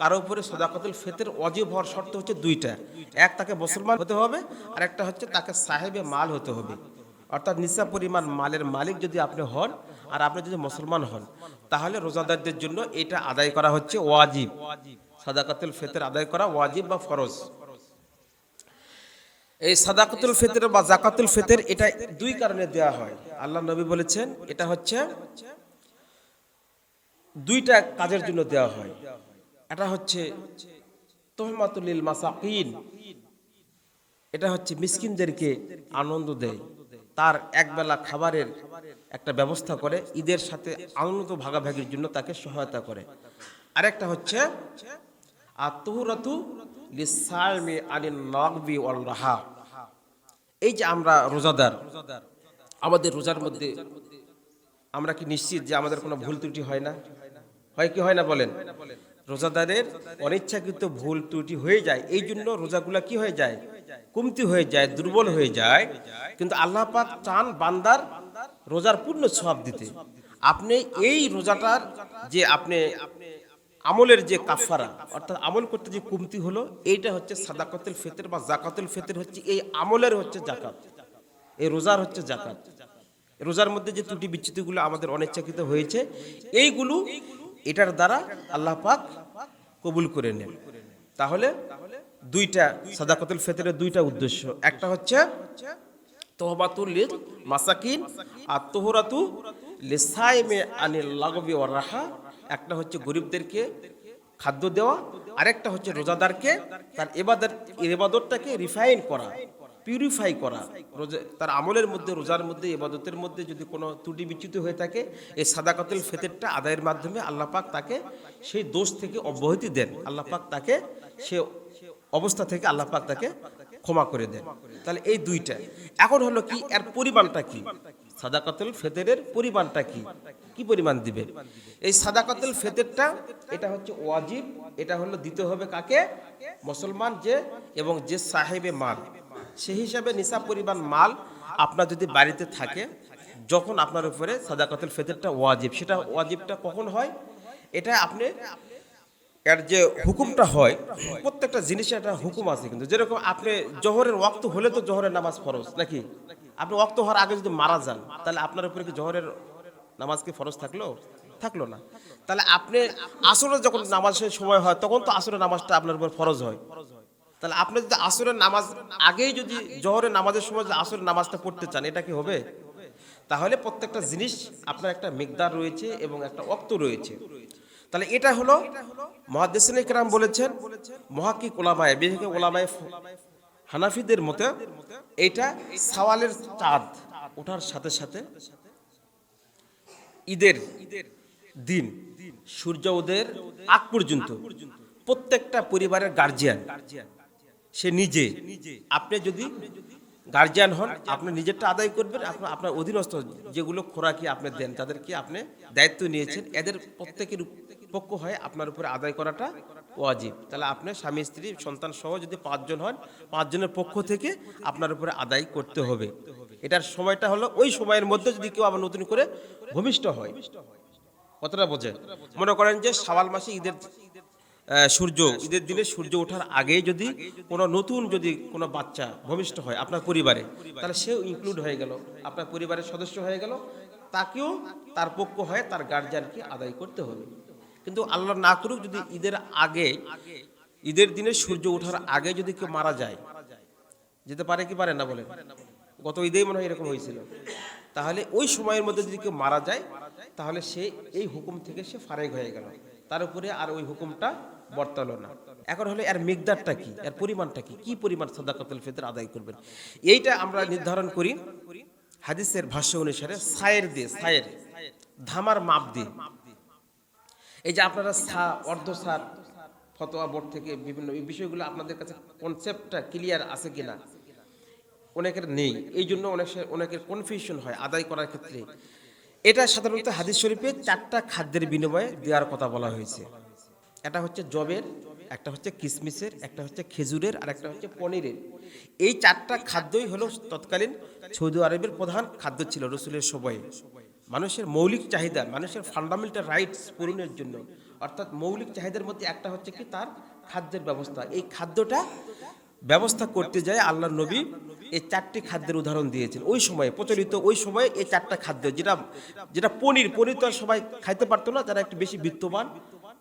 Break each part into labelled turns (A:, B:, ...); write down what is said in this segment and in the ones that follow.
A: কারো উপরে সাদাকাতুল ফিতর ওয়াজিব হওয়ার শর্ত হচ্ছে দুইটা। এক, তাকে মুসলমান হতে হবে, আর একটা হচ্ছে তাকে সাহেবে মাল হতে হবে। অর্থাৎ নিসা পরিমাণ মালের মালিক যদি আপনি হন আর আপনি যদি মুসলমান হন, তাহলে রোজাদারদের জন্য এটা আদায় করা হচ্ছে ওয়াজিব। সাদাকাতুল ফিতর আদায় করা ওয়াজিব বা ফরজ। এই সাদাকাতুল ফিতর বা যাকাতুল ফিতর এটা দুই কারণে দেওয়া হয়। আল্লাহ নবী বলেছেন এটা হচ্ছে দুইটা কাজের জন্য দেওয়া হয়। এটা হচ্ছে তুহমাতুল লিল মাসাকিন, এটা হচ্ছে মিসকিনদেরকে আনন্দ দেয়, তার একবেলা খাবারের একটা ব্যবস্থা করে, ঈদের সাথে আনন্দ ভাগাভাগির জন্য তাকে সহায়তা করে। আরেকটা হচ্ছে আত-তুহরাতু লিস-সাইমি আনিন লাগবি ওয়াল রাহা। এই যে আমরা রোজাদার, আমাদের রোজার মধ্যে আমরা কি নিশ্চিত যে আমাদের কোনো ভুল ত্রুটি হয় না? হয় কি হয় না বলেন? রোজাদারের অনিচ্ছাকৃত ভুল ত্রুটি হয়ে যায়, এই জন্য রোজাগুলা কি হয়ে যায়? কমতি হয়ে যায়, দুর্বল হয়ে যায়। কিন্তু আল্লাহ পাক চান বান্দার রোজার পূর্ণ সওয়াব দিতে। আপনি এই রোজাটার যে আপনি আমলের যে কাফারা, অর্থাৎ আমল করতে যে কমতি হলো, এইটা হচ্ছে সাদাকাতুল ফিতর বা যাকাতুল ফিতর, হচ্ছে এই আমলের হচ্ছে যাকাত, এই রোজার হচ্ছে যাকাত। রোজার মধ্যে যে ত্রুটি বিচ্যুতিগুলো আমাদের অনিচ্ছাকৃত হয়েছে, এইগুলো এটার দ্বারা আল্লাহ পাক কবুল করে নেন। তাহলে দুইটা সাদাকাতুল ফিতরের দুইটা উদ্দেশ্য, একটা হচ্ছে তওবাতুল লিল মাসাকিন আর তুহরাতু লিসাইমি আনিল লাগবি ওয়ার রাহা। একটা হচ্ছে গরিবদেরকে খাদ্য দেওয়া, আরেকটা হচ্ছে রোজাদারকে তার ইবাদতটাকে রিফাইন করা, পিউরিফাই করা। তার আমলের মধ্যে, রোজার মধ্যে, ইবাদতের মধ্যে যদি কোনো ত্রুটি বিচ্যুত হয়ে থাকে, এই সাদাকাতুল ফিতরটা আদায়ের মাধ্যমে আল্লাহ পাক তাকে সেই দোষ থেকে অব্যাহতি দেন, আল্লাহ পাক তাকে সে অবস্থা থেকে আল্লাহ পাক তাকে ক্ষমা করে দেন। তাহলে এই দুইটা। এখন হলো কি, এর পরিমাণটা কি? সাদাকাতুল ফিতরের পরিমাণটা কি, কি পরিমাণ দিবে? এই সাদাকাতুল ফিতরটা এটা হচ্ছে ওয়াজিব। এটা হলো দিতে হবে কাকে? মুসলমান যে এবং যে সাহেবে মাল, সেই হিসাবে নিসাব পরিমাণ মাল আপনার যদি বাড়িতে থাকে, যখন আপনার উপরে সাদাকাতুল ফিতরটা ওয়াজিব, সেটা ওয়াজিবটা কখন হয়? এটা আপনি এর যে হুকুমটা হয়, প্রত্যেকটা জিনিসের একটা হুকুম আছে। কিন্তু যেরকম আপনি জোহরের ওয়াক্ত হলে তো জোহরের নামাজ ফরজ নাকি? আপনি ওয়াক্ত হওয়ার আগে যদি মারা যান, তাহলে আপনার উপরে কি জোহরের নামাজ কি ফরজ থাকলো? থাকলো না। তাহলে আপনি আসরের যখন নামাজের সময় হয়, তখন তো আসরের নামাজটা আপনার উপর ফরজ হয়। তাহলে আপনি যদি আসরের নামাজ আগেই যদি জোহরের নামাজের সময় যদি আসরের নামাজটা পড়তে চান, এটা কি হবে? তাহলে প্রত্যেকটা জিনিস আপনার একটা মিকদার রয়েছে এবং একটা ওয়াক্ত রয়েছে। তাহলে এটা হলো মুহাদ্দিসিনে কেরাম বলেছেন, মুহাক্কিক উলামায়ে, বিশেষ করে উলামায়ে হানাফিদের মতে এইটা সাওয়ালের চাঁদ ওঠার সাথে সাথে ঈদের দিন সূর্য উদয়ের আগ পর্যন্ত প্রত্যেকটা পরিবারের গার্জিয়ান সে নিজে, আপনি যদি গার্জিয়ান হন, আপনি নিজেরটা আদায় করবেন। আপনার অধীনস্থ যেগুলো খোরাকি আপনি দেন, তাদেরকে আপনি দায়িত্ব নিয়েছেন, এদের প্রত্যেকের পক্ষ হয়ে আপনার উপরে আদায় করাটা ওয়াজিব। তাহলে আপনি স্বামী, স্ত্রী, সন্তান সহ যদি 5 জন হন, 5 জনের পক্ষ থেকে আপনার উপরে আদায় করতে হবে। এটার সময়টা হলো ওই সময়ের মধ্যে যদি কেউ আবার নতুন করে ভূমিষ্ঠ হয়। কতটা বোঝেন? মনে করেন যে শাওয়াল মাসে ঈদের দিনে সূর্য ওঠার আগে যদি কোনো নতুন যদি কোনো বাচ্চা ভূমিষ্ঠ হয় আপনার পরিবারে, তাহলে সেও ইনক্লুড হয়ে গেল, আপনার পরিবারের সদস্য হয়ে গেল, তাকেও তার পক্ষ হয়ে তার গার্জিয়ানকে আদায় করতে হবে। কিন্তু আল্লাহ না করুক, যদি ঈদের দিনে সূর্য ওঠার আগে যদি কেউ মারা যায়, যেতে পারে কি পারে না বলেন? গত ঈদেই মনে হয় এরকম হয়েছিল। তাহলে ওই সময়ের মধ্যে যদি কেউ মারা যায়, তাহলে সে এই হুকুম থেকে সে ফারেক হয়ে গেল, তার উপরে আর ওই হুকুমটা বর্তালো না। এখন হলো এর মিকদারটা কি, এর পরিমাণটা কি, কি পরিমাণ সাদাকাতুল ফিতর আদায় করবেন, এইটা আমরা নির্ধারণ করি হাদিসের ভাষ্য অনুসারে সায়ের দিয়ে, সায়ের ধামার মাপ দিয়ে। এই যে আপনারা অর্ধসার ফতোয়া বোর্ড থেকে বিভিন্ন এই বিষয়গুলো আপনাদের কাছে কনসেপ্টটা ক্লিয়ার আছে কিনা অনেকের নেই, এই জন্য অনেকের কনফিউশন হয় আদায় করার ক্ষেত্রে। এটা সাধারণত হাদিস শরীফে 4টা খাদ্যের বিনিময়ে দেওয়ার কথা বলা হয়েছে। এটা হচ্ছে জবের, একটা হচ্ছে কিসমিসের, একটা হচ্ছে খেজুরের, আর একটা হচ্ছে পনিরের। এই 4টা খাদ্যই হলো তৎকালীন সৌদি আরবের প্রধান খাদ্য ছিল রাসূলের সময়ে। মানুষের মৌলিক চাহিদা, মানুষের ফান্ডামেন্টাল রাইটস পূরণের জন্য, অর্থাৎ মৌলিক চাহিদার মধ্যে একটা হচ্ছে কি তার খাদ্যের ব্যবস্থা। এই খাদ্যটা ব্যবস্থা করতে যায় আল্লাহর নবী এই 4টি খাদ্যের উদাহরণ দিয়েছেন ওই সময়ে প্রচলিত। ওই সময়ে এই 4টা খাদ্য, যেটা যেটা পনির তো আর সবাই খাইতে পারতো না, যারা একটু বেশি বিত্তবান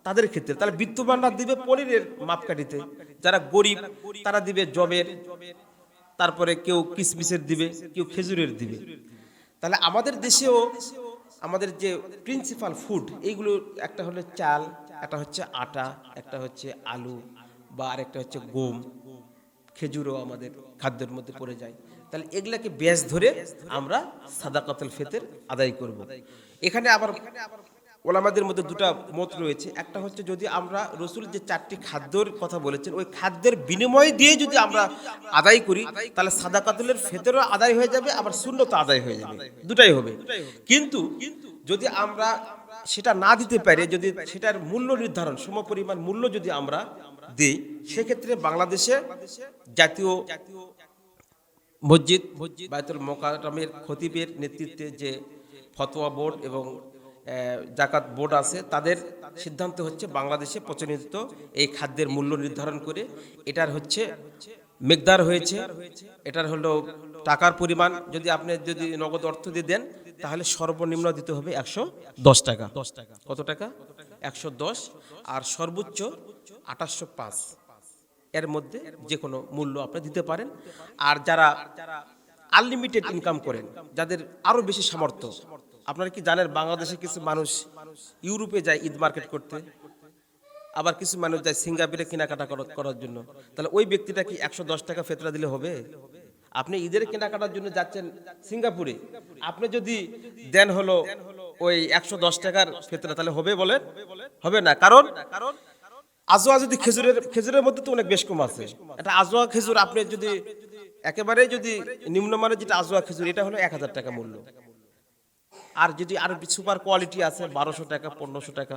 A: তাদের ক্ষেত্রে। তাহলে বিত্তবানরা দিবে পনিরের মাপকাঠিতে, যারা গরিব তারা দিবে জবের, তারপরে কেউ কিসমিসের দিবে, কেউ খেজুরের দিবে। তাহলে আমাদের দেশেও আমাদের যে প্রিন্সিপাল ফুড এইগুলো, একটা হলো চাল, একটা হচ্ছে আটা, একটা হচ্ছে আলু, বা আরেকটা হচ্ছে গম, খেজুরও আমাদের খাদ্যের মধ্যে পড়ে যায়। তাহলে এগুলাকে ব্যাস ধরে আমরা সাদাকাতুল ফিতর আদায় করব। এখানে আবার ওলামাদের মধ্যে দুটা মত রয়েছে। একটা হচ্ছে যদি আমরা রসুল যে 4টি খাদ্যের কথা বলেছেন ওই খাদ্যের বিনিময় দিয়ে যদি আমরা আদায় করি, তাহলে সাদাকাতুলের ফিতরও আদায় হয়ে যাবে, আবার সুন্নত আদায় হয়ে যাবে, দুটাই হবে। কিন্তু যদি আমরা সেটা না দিতে পারি, যদি সেটার মূল্য নির্ধারণ সমপরিমাণ মূল্য যদি আমরা দিই, সেক্ষেত্রে বাংলাদেশে জাতীয় মসজিদ বায়তুল মোকাররমের খতিবের নেতৃত্বে যে ফতোয়া বোর্ড এবং জাকাত বোর্ড আছে, তাদের সিদ্ধান্ত হচ্ছে বাংলাদেশে প্রচলিত এই খাদ্যের মূল্য নির্ধারণ করে এটার হচ্ছে মিকদার হয়েছে, এটার হলো টাকার পরিমাণ, যদি আপনি যদি নগদ অর্থ দিয়ে দেন তাহলে সর্বনিম্ন দিতে হবে 110 টাকা। কত টাকা? 110। আর সর্বোচ্চ 2805, এর মধ্যে যে কোনো মূল্য আপনি দিতে পারেন। আর যারা আনলিমিটেড ইনকাম করেন, যাদের আরো বেশি সামর্থ্য, আপনারা কি জানেন বাংলাদেশে কিছু মানুষ ইউরোপে যায় ঈদ মার্কেট করতে, আবার কিছু মানুষ যায় সিঙ্গাপুরে কেনাকাটা করার জন্য। তাহলে ওই ব্যক্তিটা কি 110 টাকা ফেতরা দিলে হবে? আপনি ঈদের কেনাকাটার জন্য যাচ্ছেন সিঙ্গাপুরে, আপনি যদি দেন হলো ওই 110 টাকার ফেতরা, তাহলে হবে বলেন? হবে না। কারণ আজওয়া যদি খেজুরের মধ্যে তো অনেক বেশ কম আছে। এটা আজওয়া খেজুর আপনি যদি একেবারে যদি নিম্নমানের যেটা আজওয়া খেজুর, এটা হলো 1000 টাকা মূল্য। আর যদি আর সুপার কোয়ালিটি আছে 1200 টাকা 1500 টাকা,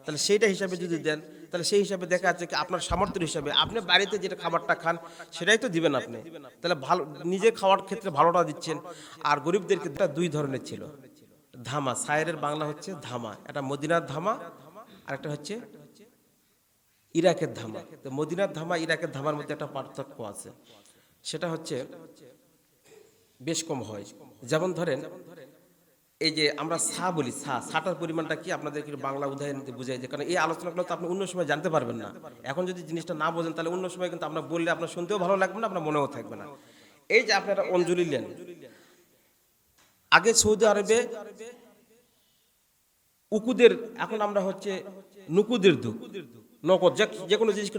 A: তাহলে সেইটা হিসাবে যদি দেন, তাহলে সেই হিসাবে দেখা যাচ্ছে কি আপনার সামর্থ্যের হিসাবে আপনি বাড়িতে যেটা খাবারটা খান সেটাই তো দিবেন আপনি। তাহলে ভালো নিজে খাওয়ার ক্ষেত্রে ভালোটা দিচ্ছেন। আর গরিবদের ক্ষেত্রে দুই ধরনের ছিল ধামা, সায়েরের বাংলা হচ্ছে ধামা, এটা মদিনার ধামা, আর একটা হচ্ছে ইরাকের ধামা। তো মদিনার ধামা ইরাকের ধামার মধ্যে একটা পার্থক্য আছে, সেটা হচ্ছে বেশ কম হয়। যেমন ধরেন এই যে আমরা সা বলি, সাটার পরিমাণটা কি আপনাদেরকে বাংলা উদাহরণ বুঝাই যে, কারণ এই আলোচনাগুলো তো আপনি অন্য সময় জানতে পারবেন না। এখন যদি জিনিসটা না বোঝেন তাহলে অন্য সময় কিন্তু আমরা বললে আপনার শুনতেও ভালো লাগবে না, আপনার মনেও থাকবে না। এই যে আপনারা অঞ্জলি নেন, আগে সৌদি আরবে উকুদের, এখন আমরা হচ্ছে নুকুদের দুধ, নগদ যে কোনো জিনিস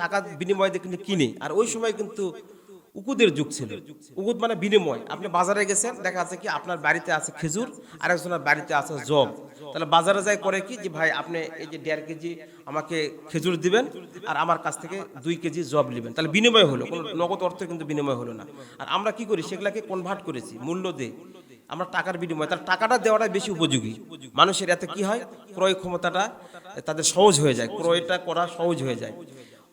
A: টাকা বিনিময় দিয়ে কিন্তু কিনে। আর ওই সময় কিন্তু উকুদের যুগ ছিল। উকুদ মানে বিনিময়। আপনি বাজারে গেছেন, দেখা যাচ্ছে কি আপনার বাড়িতে আছে খেজুর, আরেকজনের বাড়িতে আছে জব। তাহলে বাজারে যায় করে কি যে ভাই আপনি এই যে 1.5 কেজি আমাকে খেজুর দিবেন আর আমার কাছ থেকে 2 কেজি জব নেবেন। তাহলে বিনিময় হলো, কোনো নগদ অর্থ কিন্তু বিনিময় হলো না। আর আমরা কি করি, সেগুলাকে কনভার্ট করেছি মূল্য দিয়ে, আমরা টাকার বিনিময়। তার টাকাটা দেওয়াটা বেশি উপযোগী। মানুষের এতে কি হয়, ক্রয় ক্ষমতাটা তাদের সহজ হয়ে যায়, ক্রয়টা করা সহজ হয়ে যায়।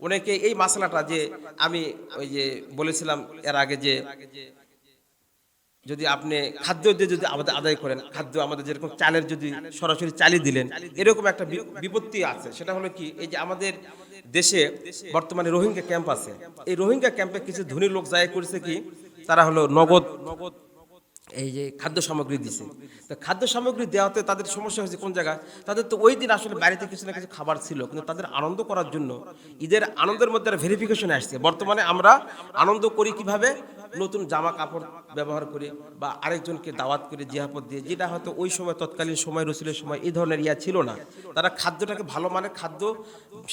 A: অনেকে এই মশলাটা যে আমি ওই যে বলেছিলাম এর আগে, যে যদি আপনি খাদ্য দিয়ে যদি আমাদের আদায় করেন, খাদ্য আমাদের যেরকম চালের যদি সরাসরি চালিয়ে দিলেন, এরকম একটা বিপত্তি আছে। সেটা হলো কি, এই যে আমাদের দেশে বর্তমানে রোহিঙ্গা ক্যাম্প আছে, এই রোহিঙ্গা ক্যাম্পে কিছু ধনী লোক যায় করেছে কি, তারা হলো নগদ এই যে খাদ্য সামগ্রী দিছে। তো খাদ্য সামগ্রী দেওয়াতে তাদের সমস্যা হয়েছে কোন জায়গায়, তাদের তো ওই দিন আসলে বাড়িতে কিছু না কিছু খাবার ছিল, কিন্তু তাদের আনন্দ করার জন্য ঈদের আনন্দের মধ্যে ভেরিফিকেশন আসছে। বর্তমানে আমরা আনন্দ করি কিভাবে, নতুন জামা কাপড় ব্যবহার করে বা আরেকজনকে দাওয়াত করে জিয়াপত দিয়ে, যেটা হয়তো ওই সময় তৎকালীন সময় রসুলের সময় এই ধরনের ছিল না। তারা খাদ্যটাকে ভালো মানের খাদ্য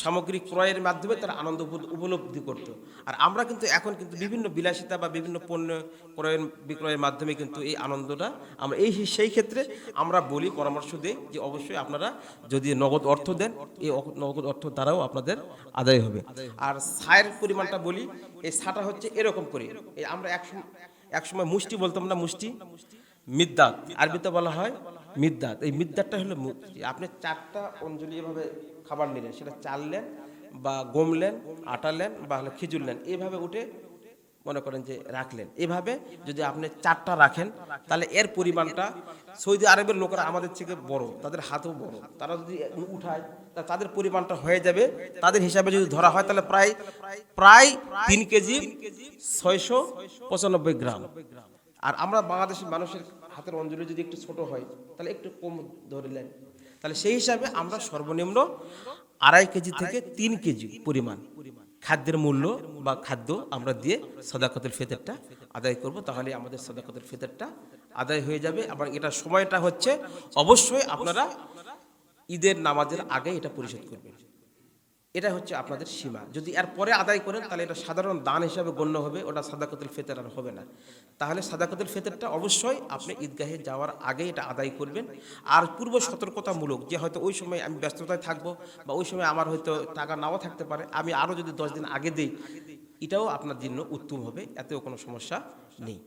A: সামগ্রী ক্রয়ের মাধ্যমে তারা আনন্দ উপলব্ধি করত। আর আমরা কিন্তু এখন কিন্তু বিভিন্ন বিলাসিতা বা বিভিন্ন পণ্য ক্রয়ের বিক্রয়ের মাধ্যমে কিন্তু এই আনন্দটা আমরা সেই ক্ষেত্রে আমরা বলি, পরামর্শ দিই যে অবশ্যই আপনারা যদি নগদ অর্থ দেন, এই নগদ অর্থ দ্বারাও আপনাদের আদায় হবে। আর সায়ের পরিমাণটা বলি, এই সাটা হচ্ছে এরকম করে, এই আমরা এক সময় মুষ্টি বলতাম না, মুষ্টি মিদ্দাত, আরবিতে বলা হয় মিদ্দাত। এই মিদ্দাতটা হলো মুষ্টি। আপনি 4টা অঞ্জলি এভাবে খাবার নিলেন, সেটা চাল নেন বা গম নেন, আটা নেন বা হলো খেজুর নেন, এইভাবে উঠে মনে করেন যে রাখলেন। এভাবে যদি আপনি 4টা রাখেন তাহলে এর পরিমাণটা, সৌদি আরবের লোকেরা আমাদের থেকে বড়, তাদের হাতও বড়, তারা যদি উঠায় তা তাদের পরিমাণটা হয়ে যাবে, তাদের হিসাবে যদি ধরা হয় তাহলে প্রায় প্রায় 3 কেজি 695 গ্রাম। আর আমরা বাংলাদেশের মানুষের হাতের অঞ্জলি যদি একটু ছোট হয় তাহলে একটু কম ধরলেন, তাহলে সেই হিসাবে আমরা সর্বনিম্ন 2.5 কেজি থেকে 3 কেজি পরিমাণ খাদ্যের মূল্য বা খাদ্য আমরা দিয়ে সাদাকাতুল ফিতরটা আদায় করব। তাহলে আমাদের সাদাকাতুল ফিতরটা আদায় হয়ে যাবে। আবার এটা সময়টা হচ্ছে অবশ্যই আপনারা ঈদের নামাজের আগে এটা পরিশোধ করবেন। এটা হচ্ছে আপনাদের সীমা। যদি এর পরে আদায় করেন তাহলে এটা সাধারণ দান হিসাবে গণ্য হবে, ওটা সাদাকাতুল ফিতর আর হবে না। তাহলে সাদাকাতুল ফিতরটা অবশ্যই আপনি ঈদগাহে যাওয়ার আগে এটা আদায় করবেন। আর পূর্ব সতর্কতামূলক, যে হয়তো ওই সময় আমি ব্যস্ততায় থাকবো বা ওই সময় আমার হয়তো টাকা নাও থাকতে পারে, আমি আরও যদি 10 দিন আগে দিই, এটাও আপনার জন্য উত্তম হবে, এতেও কোনো সমস্যা নেই।